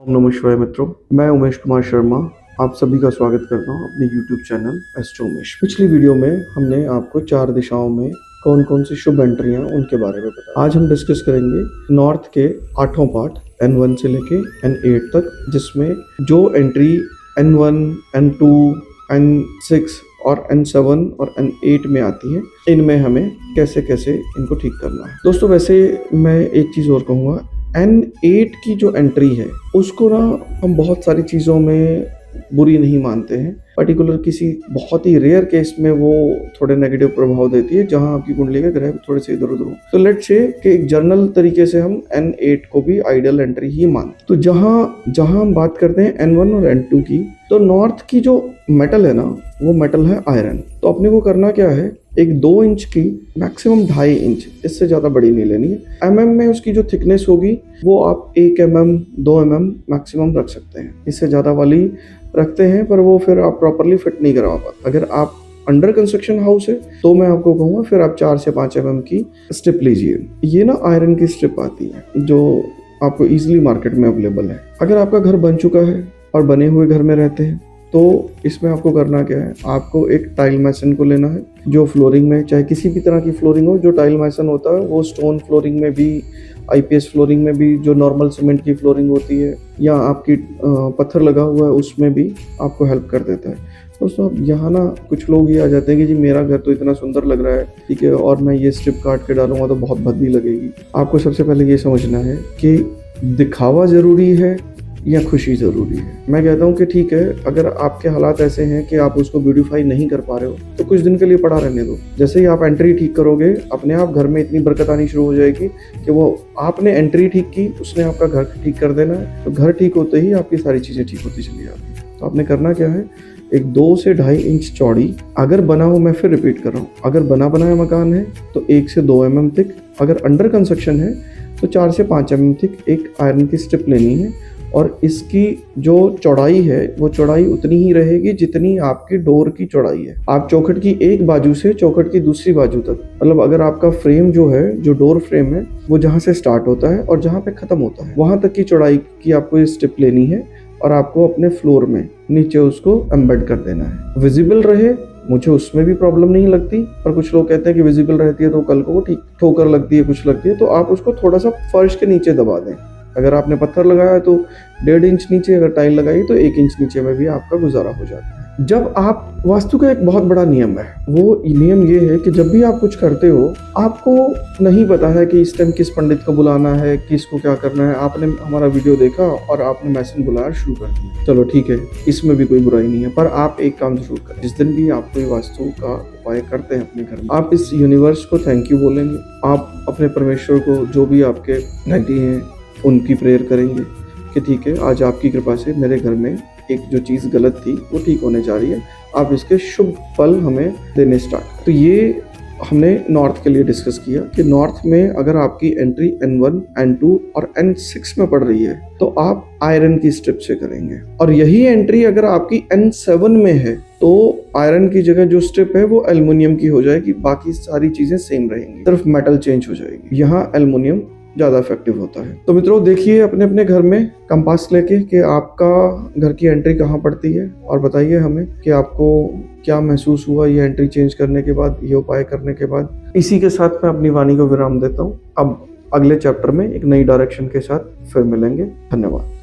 नमस्कार मित्रों, मैं उमेश कुमार शर्मा आप सभी का स्वागत करता हूं अपने YouTube चैनल एस्ट्रो उमेश। पिछली वीडियो में हमने आपको 4 दिशाओं में कौन कौन सी शुभ एंट्रियां उनके बारे में बताया। आज हम डिस्कस करेंगे नॉर्थ के 8वां पार्ट N1 से लेके N8 तक, जिसमें जो एंट्री N1, N2, N6 और N7 और N8 में आती है, इनमें हमें कैसे कैसे इनको ठीक करना है। दोस्तों वैसे मैं एक चीज़ और कहूँगा, N8 की जो एंट्री है उसको ना हम बहुत सारी चीज़ों में बुरी नहीं मानते हैं। पर्टिकुलर किसी बहुत ही रेयर केस में वो थोड़े नेगेटिव प्रभाव देती है, जहां आपकी कुंडली के ग्रह थोड़े से इधर उधर हो। तो लेट्स से कि एक जनरल तरीके से हम N8 को भी आइडियल एंट्री ही मानते। तो जहां हम बात करते हैं N1 और N2 की, तो नॉर्थ की जो मेटल है ना, वो मेटल है आयरन। तो अपने को करना क्या है, एक 2 इंच की मैक्सिमम 2.5 इंच, इससे ज़्यादा बड़ी नहीं लेनी है। mm में उसकी जो थिकनेस होगी वो आप 1 mm 2 mm मैक्सिमम रख सकते हैं। इससे ज़्यादा वाली रखते हैं पर वो फिर आप प्रॉपरली फिट नहीं करवा पाते। अगर आप अंडर कंस्ट्रक्शन हाउस है तो मैं आपको कहूँगा फिर आप 4 से 5 mm की स्ट्रिप लीजिए। ये ना आयरन की स्ट्रिप आती है जो आपको ईजिली मार्केट में अवेलेबल है। अगर आपका घर बन चुका है और बने हुए घर में रहते हैं तो इसमें आपको करना क्या है, आपको एक टाइल मैसन को लेना है जो फ्लोरिंग में, चाहे किसी भी तरह की फ्लोरिंग हो, जो टाइल मैसन होता है वो स्टोन फ्लोरिंग में भी, आईपीएस फ्लोरिंग में भी, जो नॉर्मल सीमेंट की फ्लोरिंग होती है या आपकी पत्थर लगा हुआ है उसमें भी आपको हेल्प कर देता है। दोस्तों अब यहाँ ना कुछ लोग ये आ जाते हैं कि जी मेरा घर तो इतना सुंदर लग रहा है, ठीक है, और मैं ये स्ट्रिप काट के डालूंगा तो बहुत भद्दी लगेगी। आपको सबसे पहले ये समझना है कि दिखावा ज़रूरी है या खुशी ज़रूरी है। मैं कहता हूँ कि ठीक है, अगर आपके हालात ऐसे हैं कि आप उसको ब्यूटीफाई नहीं कर पा रहे हो तो कुछ दिन के लिए पड़ा रहने दो। जैसे ही आप एंट्री ठीक करोगे, अपने आप घर में इतनी बरकत आनी शुरू हो जाएगी कि वो आपने एंट्री ठीक की, उसने आपका घर ठीक कर देना है। तो घर ठीक होते ही आपकी सारी चीज़ें ठीक होती चली जाती हैं। तो आपने करना क्या है, एक 2 से 2.5 इंच चौड़ी, अगर बना हो, मैं फिर रिपीट कर रहा हूँ, अगर बना बनाया मकान है तो 1 से 2 mm थिक, अगर अंडर कंस्ट्रक्शन है तो 4 से 5 mm थिक एक आयरन की स्ट्रिप लेनी है। और इसकी जो चौड़ाई है वो चौड़ाई उतनी ही रहेगी जितनी आपकी डोर की चौड़ाई है। आप चौखट की एक बाजू से चौखट की दूसरी बाजू तक, मतलब अगर आपका फ्रेम जो है, जो डोर फ्रेम है, वो जहाँ से स्टार्ट होता है और जहाँ पे खत्म होता है, वहां तक की चौड़ाई की आपको ये स्ट्रिप लेनी है और आपको अपने फ्लोर में नीचे उसको एम्बेड कर देना है। विजिबल रहे, मुझे उसमें भी प्रॉब्लम नहीं लगती, पर कुछ लोग कहते हैं कि विजिबल रहती है तो कल को वो ठीक ठोकर लगती है, कुछ लगती है, तो आप उसको थोड़ा सा फर्श के नीचे दबा दें। अगर आपने पत्थर लगाया है तो 1.5 इंच नीचे, अगर टाइल लगाई तो 1 इंच नीचे में भी आपका गुजारा हो जाता है। जब आप, वास्तु का एक बहुत बड़ा नियम है, वो नियम ये है कि जब भी आप कुछ करते हो, आपको नहीं पता है कि इस टाइम किस पंडित को बुलाना है, किसको क्या करना है। आपने हमारा वीडियो देखा और आपने मैसन बुलाया शुरू कर दिया, चलो ठीक है, इसमें भी कोई बुराई नहीं है। पर आप एक काम जरूर करें, जिस दिन भी आप कोई वास्तु का उपाय करते हैं अपने घर में, आप इस यूनिवर्स को थैंक यू बोलेंगे। आप अपने परमेश्वर को, जो भी आपके नाइटी हैं, उनकी प्रेयर करेंगे कि ठीक है, आज आपकी कृपा से मेरे घर में एक जो चीज़ गलत थी वो ठीक होने जा रही है, आप इसके शुभ फल हमें देने स्टार्ट। तो ये हमने नॉर्थ के लिए डिस्कस किया कि नॉर्थ में अगर आपकी एंट्री N1, N2 और N6 में पड़ रही है तो आप आयरन की स्ट्रिप से करेंगे। और यही एंट्री अगर आपकी N7 में है तो आयरन की जगह जो स्ट्रिप है वो एल्युमिनियम की हो जाएगी, बाकी सारी चीज़ें सेम रहेंगी, सिर्फ मेटल चेंज हो जाएगी। यहाँ एल्युमिनियम ज़्यादा इफेक्टिव होता है। तो मित्रों देखिए अपने अपने घर में कंपास लेके कि आपका घर की एंट्री कहाँ पड़ती है, और बताइए हमें कि आपको क्या महसूस हुआ ये एंट्री चेंज करने के बाद, ये उपाय करने के बाद। इसी के साथ मैं अपनी वाणी को विराम देता हूँ। अब अगले चैप्टर में एक नई डायरेक्शन के साथ फिर मिलेंगे। धन्यवाद।